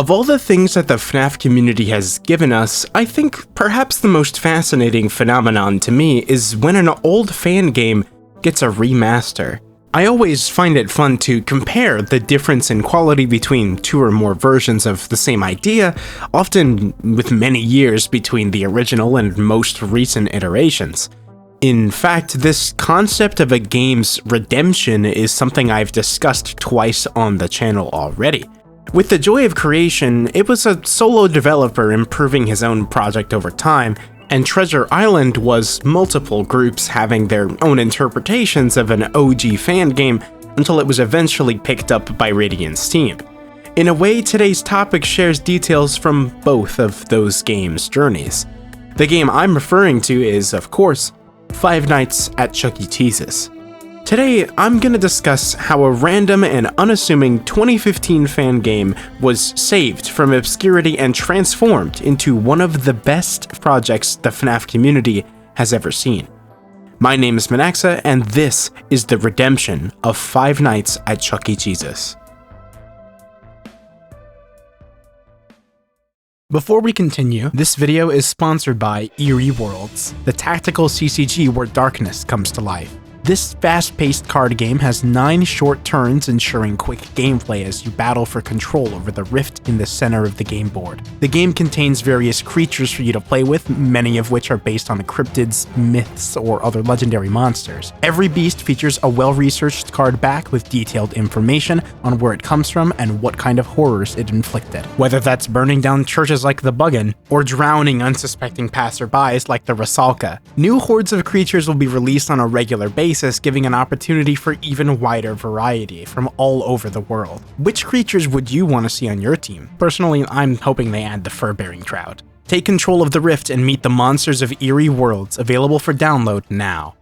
Of all the things that the FNAF community has given us, I think perhaps the most fascinating phenomenon to me is when an old fan game gets a remaster. I always find it fun to compare the difference in quality between two or more versions of the same idea, often with many years between the original and most recent iterations. In fact, this concept of a game's redemption is something I've discussed twice on the channel already. With the joy of creation, it was a solo developer improving his own project over time, and Treasure Island was multiple groups having their own interpretations of an OG fan game until it was eventually picked up by Radiant's team. In a way, today's topic shares details from both of those games' journeys. The game I'm referring to is, of course, Five Nights at Chuck E. Cheese's. Today, I'm gonna discuss how a random and unassuming 2015 fan game was saved from obscurity and transformed into one of the best projects the FNAF community has ever seen. My name is Minaxa, and this is the redemption of Five Nights at Chuck E. Cheese's. Before we continue, this video is sponsored by Eerie Worlds, the tactical CCG where darkness comes to life. This fast-paced card game has 9 short turns ensuring quick gameplay as you battle for control over the rift in the center of the game board. The game contains various creatures for you to play with, many of which are based on cryptids, myths, or other legendary monsters. Every beast features a well-researched card back with detailed information on where it comes from and what kind of horrors it inflicted. Whether that's burning down churches like the Buggin, or drowning unsuspecting passerbys like the Rusalka, new hordes of creatures will be released on a regular basis, giving an opportunity for even wider variety from all over the world. Which creatures would you want to see on your team? Personally, I'm hoping they add the fur-bearing trout. Take control of the Rift and meet the monsters of Eerie Worlds, available for download now.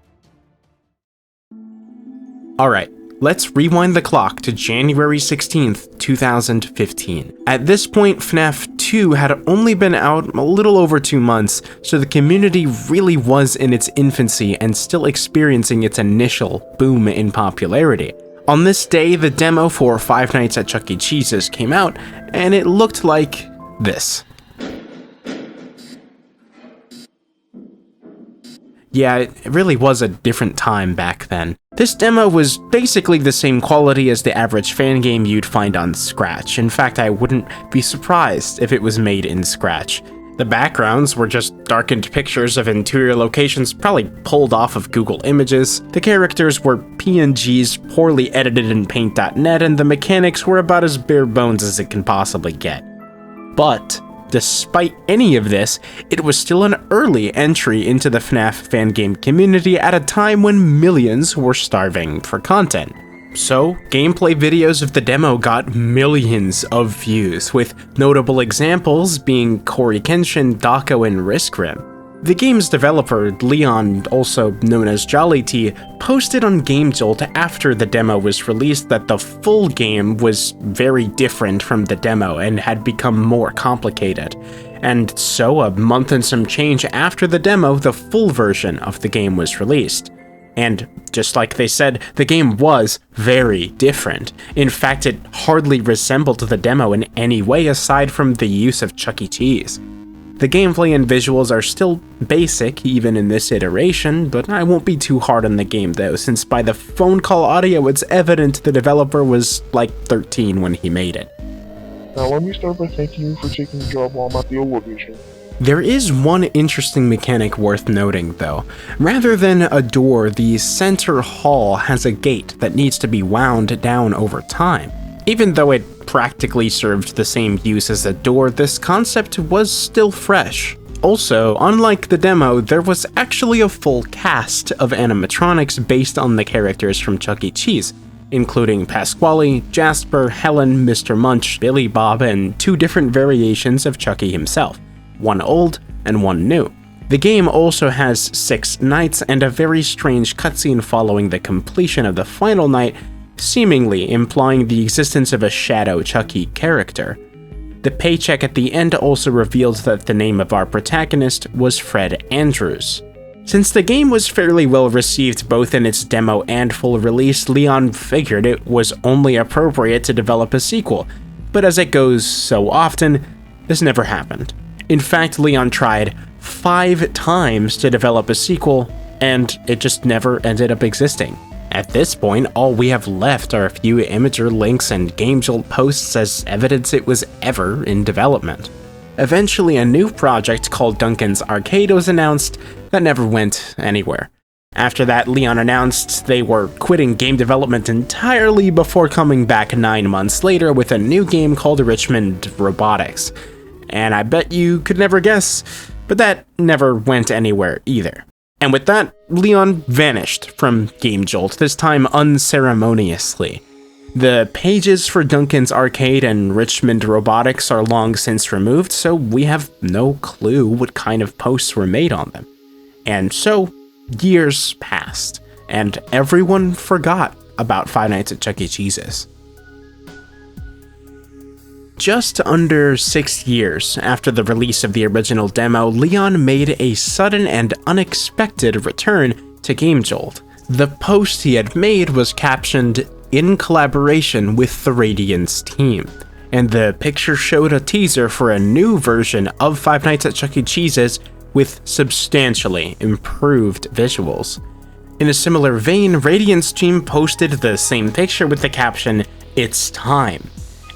Alright, let's rewind the clock to January 16th, 2015. At this point, FNAF 2 had only been out a little over 2 months, so the community really was in its infancy and still experiencing its initial boom in popularity. On this day, the demo for Five Nights at Chuck E. Cheese's came out, and it looked like this. Yeah, it really was a different time back then. This demo was basically the same quality as the average fan game you'd find on Scratch. In fact, I wouldn't be surprised if it was made in Scratch. The backgrounds were just darkened pictures of interior locations probably pulled off of Google Images. The characters were PNGs poorly edited in Paint.net, and the mechanics were about as bare bones as it can possibly get. But despite any of this, it was still an early entry into the FNAF fan game community at a time when millions were starving for content. So, gameplay videos of the demo got millions of views, with notable examples being Cory Kenshin, Dako, and Riskrim. The game's developer, Leon, also known as Jolly T, posted on GameJolt after the demo was released that the full game was very different from the demo and had become more complicated. And so, a month and some change after the demo, the full version of the game was released. And just like they said, the game was very different. In fact, it hardly resembled the demo in any way aside from the use of Chuck E. Cheese. The gameplay and visuals are still basic even in this iteration, but I won't be too hard on the game though, since by the phone call audio it's evident the developer was like 13 when he made it. Now let me start by thanking you for taking the job while I'm at the old location. There is one interesting mechanic worth noting though. Rather than a door, the center hall has a gate that needs to be wound down over time. Even though it practically served the same use as a door, this concept was still fresh. Also, unlike the demo, there was actually a full cast of animatronics based on the characters from Chuck E. Cheese, including Pasquale, Jasper, Helen, Mr. Munch, Billy Bob, and 2 different variations of Chucky himself, one old and one new. The game also has 6 nights and a very strange cutscene following the completion of the final night, seemingly implying the existence of a shadow Chucky character. The paycheck at the end also revealed that the name of our protagonist was Fred Andrews. Since the game was fairly well received both in its demo and full release, Leon figured it was only appropriate to develop a sequel, But as it goes so often, this never happened. In fact, Leon tried 5 times to develop a sequel, and it just never ended up existing. At this point, all we have left are a few Imager links and GameJolt posts as evidence it was ever in development. Eventually, a new project called Duncan's Arcade was announced that never went anywhere. After that, Leon announced they were quitting game development entirely before coming back 9 months later with a new game called Richmond Robotics. And I bet you could never guess, but that never went anywhere either. And with that, Leon vanished from GameJolt, this time unceremoniously. The pages for Duncan's Arcade and Richmond Robotics are long since removed, so we have no clue what kind of posts were made on them. And so, years passed, and everyone forgot about Five Nights at Chuck E. Cheese's. Just under 6 years after the release of the original demo, Leon made a sudden and unexpected return to GameJolt. The post he had made was captioned, "In collaboration with the Radiance team," and the picture showed a teaser for a new version of Five Nights at Chuck E. Cheese's with substantially improved visuals. In a similar vein, Radiance team posted the same picture with the caption, "It's time."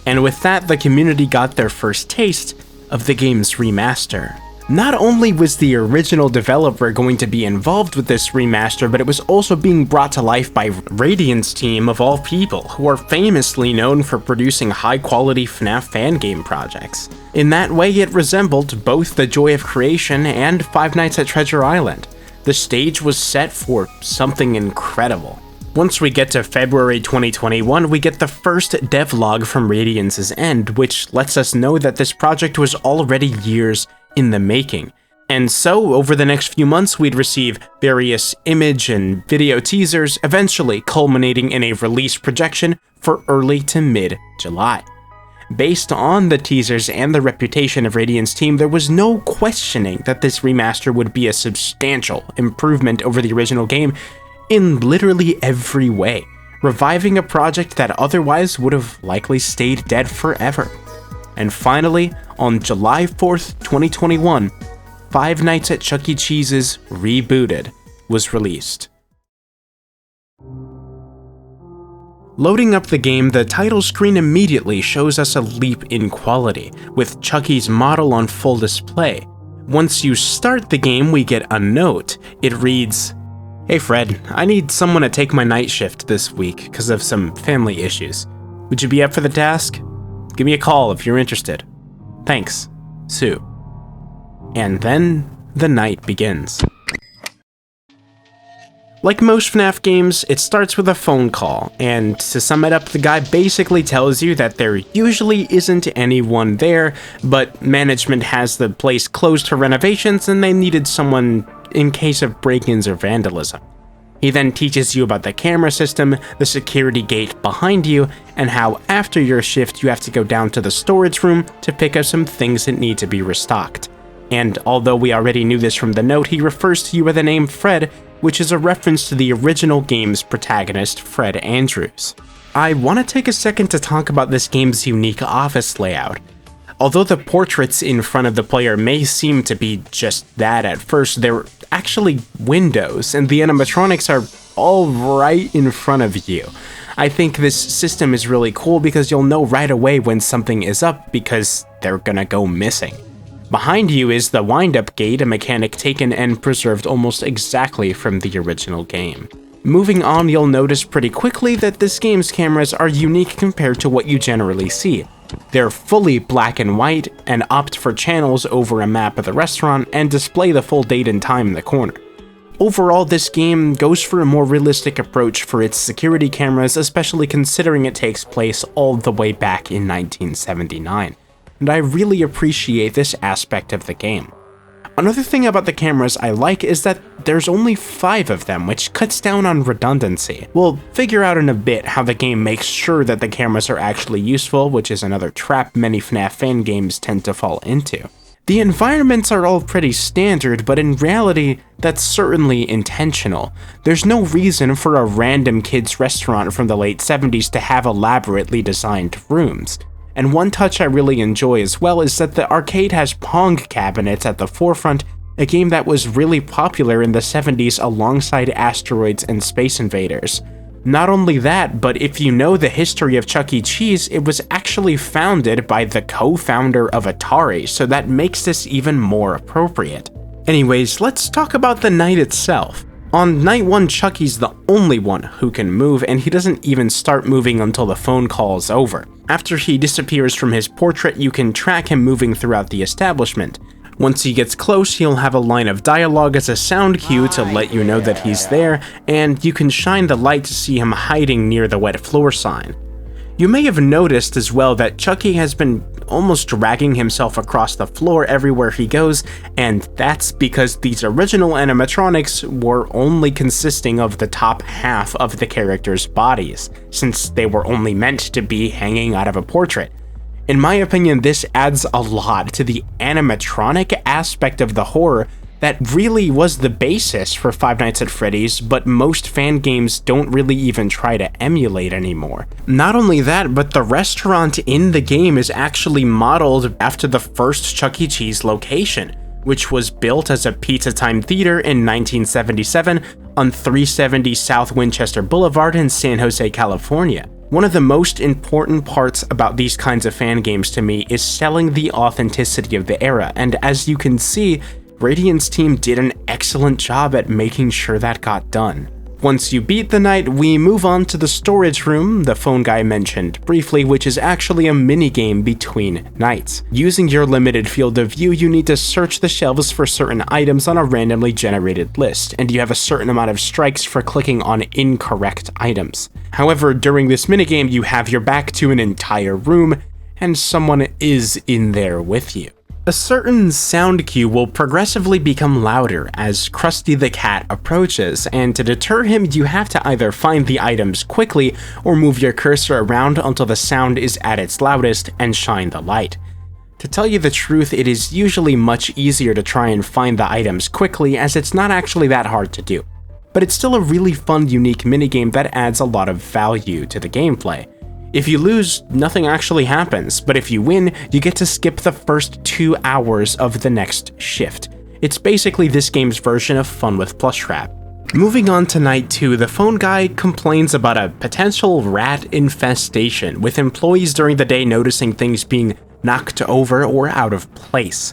And with that, the community got their first taste of the game's remaster. Not only was the original developer going to be involved with this remaster, but it was also being brought to life by Radiance team of all people, who are famously known for producing high-quality FNAF fangame projects. In that way, it resembled both The Joy of Creation and Five Nights at Treasure Island. The stage was set for something incredible. Once we get to February 2021, we get the first devlog from Radiance's end, which lets us know that this project was already years in the making. And so, over the next few months, we'd receive various image and video teasers, eventually culminating in a release projection for early to mid-July. Based on the teasers and the reputation of Radiance team, there was no questioning that this remaster would be a substantial improvement over the original game in literally every way, reviving a project that otherwise would have likely stayed dead forever. And finally, on July 4th, 2021, Five Nights at Chuck E. Cheese's Rebooted was released. Loading up the game, the title screen immediately shows us a leap in quality, with Chucky's model on full display. Once you start the game, we get a note. It reads, "Hey Fred, I need someone to take my night shift this week because of some family issues. Would you be up for the task? Give me a call if you're interested. Thanks, Sue." And then the night begins. Like most FNAF games, it starts with a phone call, and to sum it up, the guy basically tells you that there usually isn't anyone there, but management has the place closed for renovations and they needed someone in case of break-ins or vandalism. He then teaches you about the camera system, the security gate behind you, and how after your shift you have to go down to the storage room to pick up some things that need to be restocked. And although we already knew this from the note, he refers to you by the name Fred, which is a reference to the original game's protagonist, Fred Andrews. I want to take a second to talk about this game's unique office layout. Although the portraits in front of the player may seem to be just that at first, they're actually windows, and the animatronics are all right in front of you. I think this system is really cool because you'll know right away when something is up because they're gonna go missing. Behind you is the wind-up gate, a mechanic taken and preserved almost exactly from the original game. Moving on, you'll notice pretty quickly that this game's cameras are unique compared to what you generally see. They're fully black and white and opt for channels over a map of the restaurant and display the full date and time in the corner. Overall, this game goes for a more realistic approach for its security cameras, especially considering it takes place all the way back in 1979. And I really appreciate this aspect of the game. Another thing about the cameras I like is that there's only 5 of them, which cuts down on redundancy. We'll figure out in a bit how the game makes sure that the cameras are actually useful, which is another trap many FNAF fan games tend to fall into. The environments are all pretty standard, but in reality, that's certainly intentional. There's no reason for a random kids' restaurant from the late 70s to have elaborately designed rooms. And one touch I really enjoy as well is that the arcade has Pong cabinets at the forefront, a game that was really popular in the 70s alongside Asteroids and Space Invaders. Not only that, but if you know the history of Chuck E. Cheese, it was actually founded by the co-founder of Atari, so that makes this even more appropriate. Anyways, let's talk about the night itself. On night 1, Chucky's the only one who can move, and he doesn't even start moving until the phone call is over. After he disappears from his portrait, you can track him moving throughout the establishment. Once he gets close, he'll have a line of dialogue as a sound cue to let you know that he's there, and you can shine the light to see him hiding near the wet floor sign. You may have noticed as well that Chucky has been almost dragging himself across the floor everywhere he goes, and that's because these original animatronics were only consisting of the top half of the characters' bodies, since they were only meant to be hanging out of a portrait. In my opinion, this adds a lot to the animatronic aspect of the horror that really was the basis for Five Nights at Freddy's, but most fan games don't really even try to emulate anymore. Not only that, but the restaurant in the game is actually modeled after the first Chuck E. Cheese location, which was built as a Pizza Time Theater in 1977 on 370 South Winchester Boulevard in San Jose, California. One of the most important parts about these kinds of fan games to me is selling the authenticity of the era, and as you can see, Radiant's team did an excellent job at making sure that got done. Once you beat the night, we move on to the storage room the phone guy mentioned briefly, which is actually a minigame between nights. Using your limited field of view, you need to search the shelves for certain items on a randomly generated list, and you have a certain amount of strikes for clicking on incorrect items. However, during this minigame, you have your back to an entire room, and someone is in there with you. A certain sound cue will progressively become louder as Krusty the Cat approaches, and to deter him, you have to either find the items quickly or move your cursor around until the sound is at its loudest and shine the light. To tell you the truth, it is usually much easier to try and find the items quickly, as it's not actually that hard to do. But it's still a really fun, unique minigame that adds a lot of value to the gameplay. If you lose, nothing actually happens, but if you win, you get to skip the first 2 hours of the next shift. It's basically this game's version of Fun with Plushtrap. Moving on to night 2, the phone guy complains about a potential rat infestation, with employees during the day noticing things being knocked over or out of place.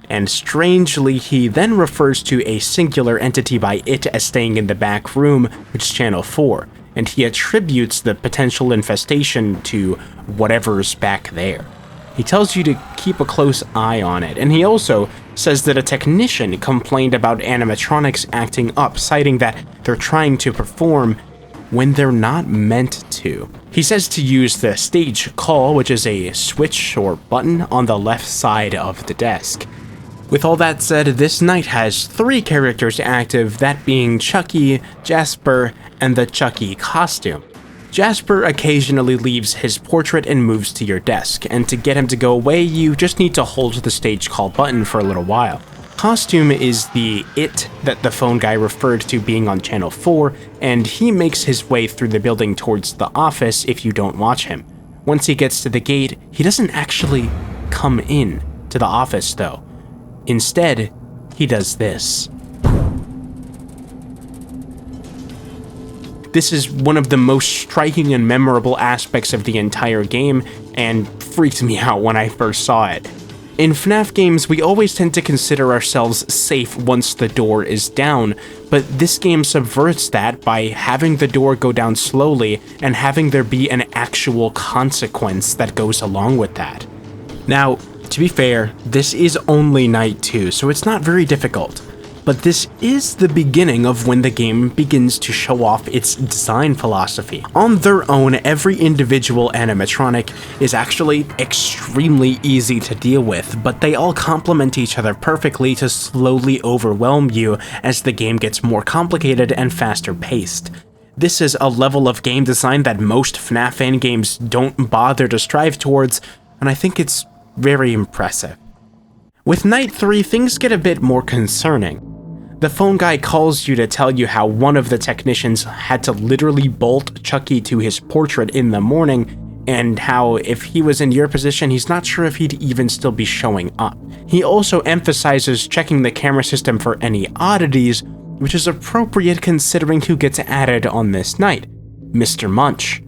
And strangely, he then refers to a singular entity by it as staying in the back room, which is Channel 4. And he attributes the potential infestation to whatever's back there. He tells you to keep a close eye on it, and he also says that a technician complained about animatronics acting up, citing that they're trying to perform when they're not meant to. He says to use the stage call, which is a switch or button on the left side of the desk. With all that said, this night has 3 characters active, that being Chucky, Jasper, and the Chucky costume. Jasper occasionally leaves his portrait and moves to your desk, and to get him to go away, you just need to hold the stage call button for a little while. Costume is the it that the phone guy referred to being on Channel 4, and he makes his way through the building towards the office if you don't watch him. Once he gets to the gate, he doesn't actually come in to the office though. Instead, he does this. This is one of the most striking and memorable aspects of the entire game, and freaked me out when I first saw it. In FNAF games, we always tend to consider ourselves safe once the door is down, but this game subverts that by having the door go down slowly and having there be an actual consequence that goes along with that. Now, to be fair, this is only night 2, so it's not very difficult, but this is the beginning of when the game begins to show off its design philosophy. On their own, every individual animatronic is actually extremely easy to deal with, but they all complement each other perfectly to slowly overwhelm you as the game gets more complicated and faster paced. This is a level of game design that most FNAF fan games don't bother to strive towards, and I think it's very impressive. With night 3, things get a bit more concerning. The phone guy calls you to tell you how one of the technicians had to literally bolt Chucky to his portrait in the morning, and how if he was in your position, he's not sure if he'd even still be showing up. He also emphasizes checking the camera system for any oddities, which is appropriate considering who gets added on this night, Mr. Munch.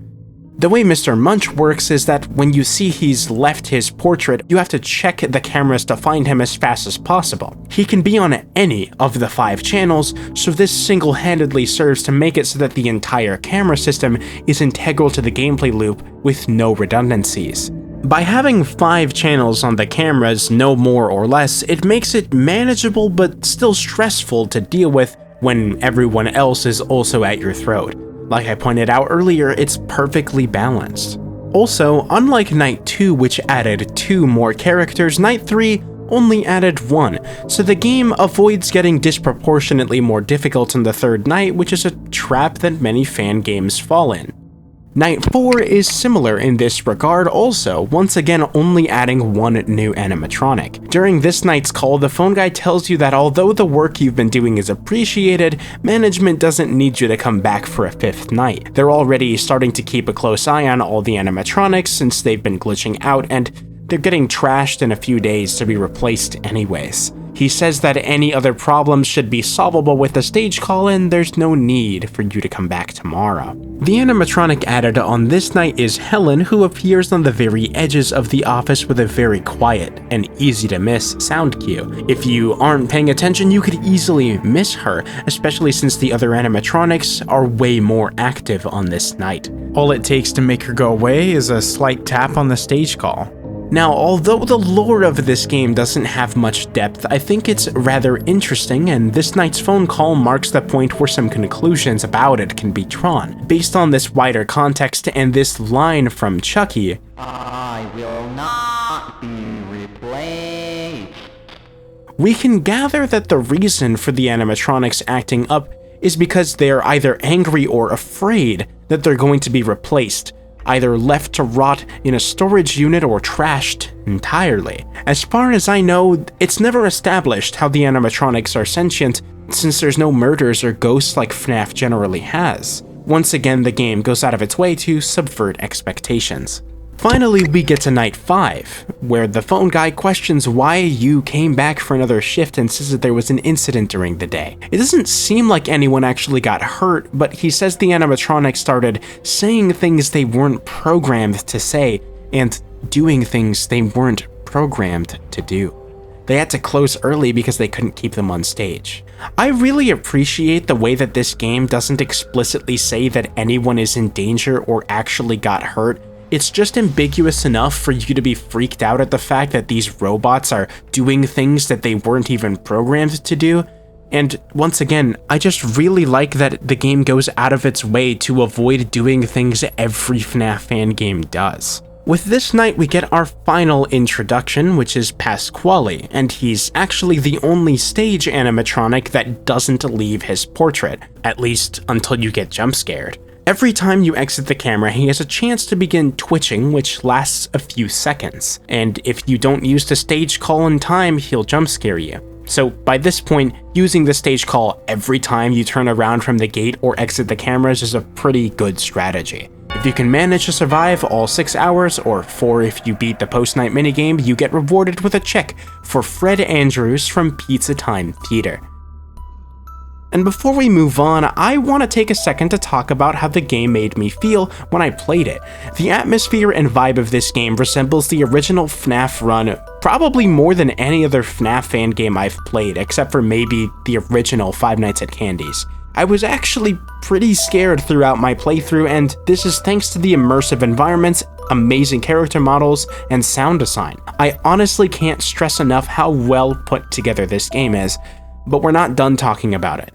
The way Mr. Munch works is that when you see he's left his portrait, you have to check the cameras to find him as fast as possible. He can be on any of the 5 channels, so this single-handedly serves to make it so that the entire camera system is integral to the gameplay loop with no redundancies. By having 5 channels on the cameras, no more or less, it makes it manageable but still stressful to deal with when everyone else is also at your throat. Like I pointed out earlier, it's perfectly balanced. Also, unlike Night 2, which added 2 more characters, Night 3 only added 1, so the game avoids getting disproportionately more difficult in the 3rd night, which is a trap that many fan games fall in. Night 4 is similar in this regard also, once again only adding 1 new animatronic. During this night's call, the phone guy tells you that although the work you've been doing is appreciated, management doesn't need you to come back for a 5th night. They're already starting to keep a close eye on all the animatronics since they've been glitching out, and they're getting trashed in a few days to be replaced anyways. He says that any other problems should be solvable with the stage call and there's no need for you to come back tomorrow. The animatronic added on this night is Helen, who appears on the very edges of the office with a very quiet and easy to miss sound cue. If you aren't paying attention, you could easily miss her, especially since the other animatronics are way more active on this night. All it takes to make her go away is a slight tap on the stage call. Now, although the lore of this game doesn't have much depth, I think it's rather interesting, and this night's phone call marks the point where some conclusions about it can be drawn. Based on this wider context and this line from Chucky, "I will not be replaced," we can gather that the reason for the animatronics acting up is because they're either angry or afraid that they're going to be replaced, either left to rot in a storage unit or trashed entirely. As far as I know, it's never established how the animatronics are sentient, since there's no murders or ghosts like FNAF generally has. Once again, the game goes out of its way to subvert expectations. Finally, we get to Night 5, where the phone guy questions why you came back for another shift and says that there was an incident during the day. It doesn't seem like anyone actually got hurt, but he says the animatronics started saying things they weren't programmed to say and doing things they weren't programmed to do. They had to close early because they couldn't keep them on stage. I really appreciate the way that this game doesn't explicitly say that anyone is in danger or actually got hurt. It's just ambiguous enough for you to be freaked out at the fact that these robots are doing things that they weren't even programmed to do. And once again, I just really like that the game goes out of its way to avoid doing things every FNAF fan game does. With this night, we get our final introduction, which is Pasquale, and he's actually the only stage animatronic that doesn't leave his portrait, at least until you get jump scared. Every time you exit the camera, he has a chance to begin twitching, which lasts a few seconds, and if you don't use the stage call in time, he'll jump scare you. So by this point, using the stage call every time you turn around from the gate or exit the cameras is a pretty good strategy. If you can manage to survive all 6 hours, or 4 if you beat the post-night minigame, you get rewarded with a check for Fred Andrews from Pizza Time Theater. And before we move on, I want to take a second to talk about how the game made me feel when I played it. The atmosphere and vibe of this game resembles the original FNAF run probably more than any other FNAF fan game I've played, except for maybe the original Five Nights at Candy's. I was actually pretty scared throughout my playthrough, and this is thanks to the immersive environments, amazing character models, and sound design. I honestly can't stress enough how well put together this game is, but we're not done talking about it.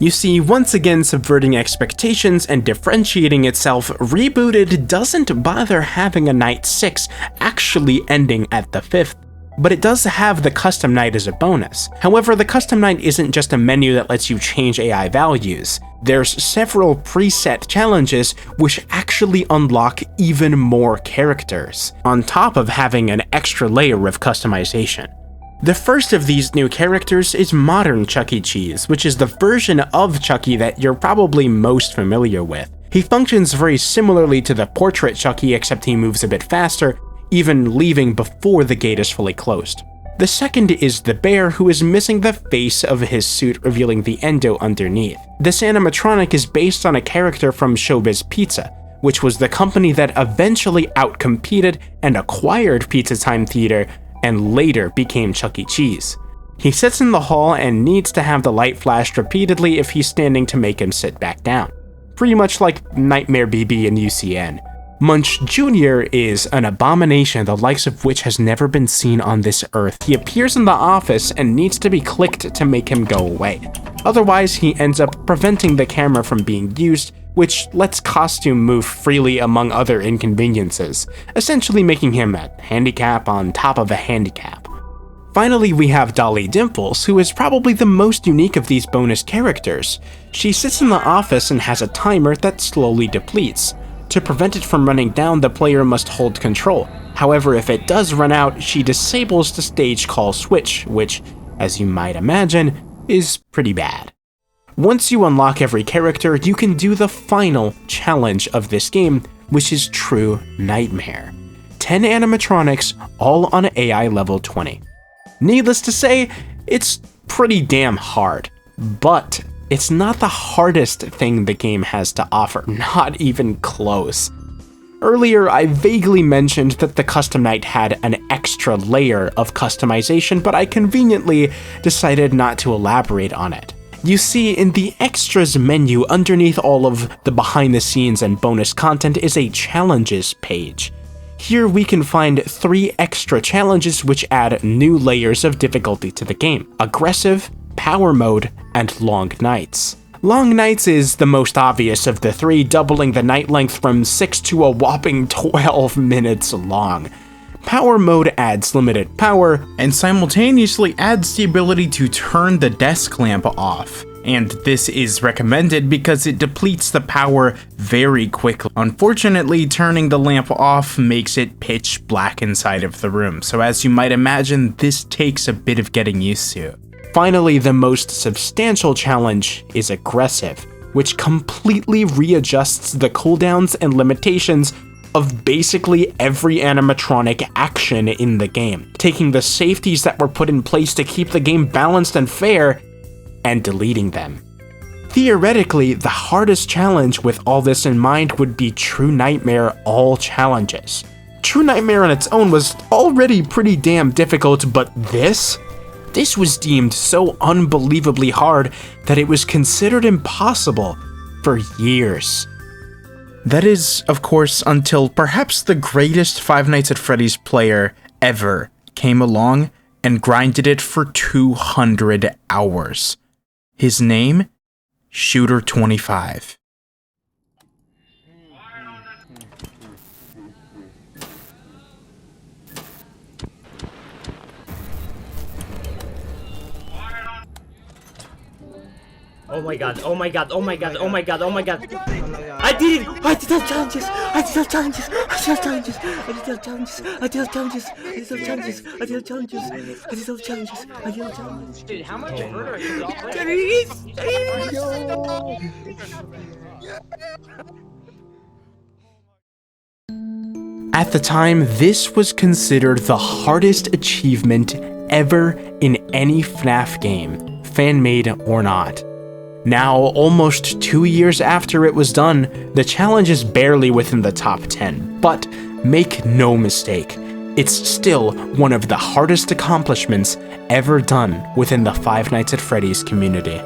You see, once again subverting expectations and differentiating itself, Rebooted doesn't bother having a night 6 actually ending at the 5th, but it does have the custom night as a bonus. However, the custom night isn't just a menu that lets you change AI values. There's several preset challenges which actually unlock even more characters, on top of having an extra layer of customization. The first of these new characters is Modern Chuck E. Cheese, which is the version of Chucky that you're probably most familiar with. He functions very similarly to the portrait Chucky, except he moves a bit faster, even leaving before the gate is fully closed. The second is the bear, who is missing the face of his suit, revealing the endo underneath. This animatronic is based on a character from Showbiz Pizza, which was the company that eventually outcompeted and acquired Pizza Time Theater and later became Chuck E. Cheese. He sits in the hall and needs to have the light flashed repeatedly if he's standing to make him sit back down. Pretty much like Nightmare BB in UCN. Munch Jr. is an abomination the likes of which has never been seen on this earth. He appears in the office and needs to be clicked to make him go away. Otherwise, he ends up preventing the camera from being used, which lets costume move freely among other inconveniences, essentially making him a handicap on top of a handicap. Finally, we have Dolly Dimples, who is probably the most unique of these bonus characters. She sits in the office and has a timer that slowly depletes. To prevent it from running down, the player must hold control. However, if it does run out, she disables the stage call switch, which, as you might imagine, is pretty bad. Once you unlock every character, you can do the final challenge of this game, which is True Nightmare. 10 animatronics, all on AI level 20. Needless to say, it's pretty damn hard, but it's not the hardest thing the game has to offer, not even close. Earlier, I vaguely mentioned that the Custom Night had an extra layer of customization, but I conveniently decided not to elaborate on it. You see, in the Extras menu underneath all of the behind the scenes and bonus content is a Challenges page. Here we can find 3 extra challenges which add new layers of difficulty to the game: Aggressive, Power Mode, and Long Nights. Long Nights is the most obvious of the 3, doubling the night length from 6 to a whopping 12 minutes long. Power Mode adds limited power, and simultaneously adds the ability to turn the desk lamp off. And this is recommended because it depletes the power very quickly. Unfortunately, turning the lamp off makes it pitch black inside of the room, so as you might imagine, this takes a bit of getting used to. Finally, the most substantial challenge is Aggressive, which completely readjusts the cooldowns and limitations of basically every animatronic action in the game, taking the safeties that were put in place to keep the game balanced and fair, and deleting them. Theoretically, the hardest challenge with all this in mind would be True Nightmare All Challenges. True Nightmare on its own was already pretty damn difficult, but this was deemed so unbelievably hard that it was considered impossible for years. That is, of course, until perhaps the greatest Five Nights at Freddy's player ever came along and grinded it for 200 hours. His name? Shooter25. Oh my god, oh my god, oh my god, oh my god, oh my god. I did it! I did all challenges! I did all challenges! I did all challenges! I did all challenges! I did all challenges! I did all challenges! I did all challenges! I did all challenges! I did all challenges! Dude, how much murder is At the time, this was considered the hardest achievement ever in any FNAF game, fan-made or not. Now, almost 2 years after it was done, the challenge is barely within the top 10, but make no mistake, it's still one of the hardest accomplishments ever done within the Five Nights at Freddy's community.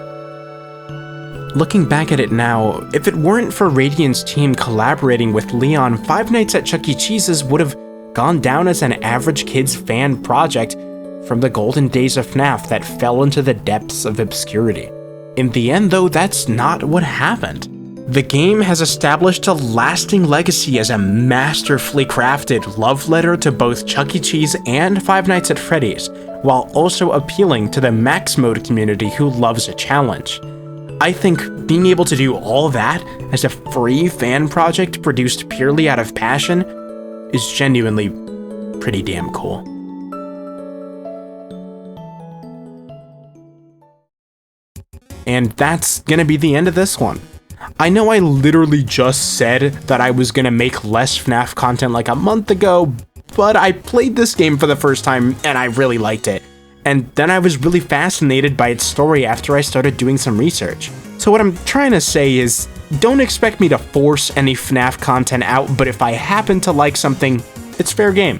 Looking back at it now, if it weren't for Radiant's team collaborating with Leon, Five Nights at Chuck E. Cheese's would have gone down as an average kid's fan project from the golden days of FNAF that fell into the depths of obscurity. In the end, though, that's not what happened. The game has established a lasting legacy as a masterfully crafted love letter to both Chuck E. Cheese and Five Nights at Freddy's, while also appealing to the Max Mode community who loves a challenge. I think being able to do all that as a free fan project produced purely out of passion is genuinely pretty damn cool. And that's gonna be the end of this one. I know I literally just said that I was gonna make less FNAF content like a month ago, but I played this game for the first time and I really liked it. And then I was really fascinated by its story after I started doing some research. So what I'm trying to say is, don't expect me to force any FNAF content out, but if I happen to like something, it's fair game.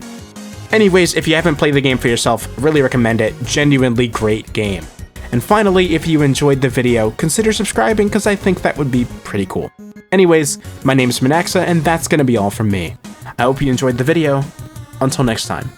Anyways, if you haven't played the game for yourself, really recommend it. Genuinely great game. And finally, if you enjoyed the video, consider subscribing because I think that would be pretty cool. Anyways, my name is Minaxa and that's gonna be all from me. I hope you enjoyed the video. Until next time.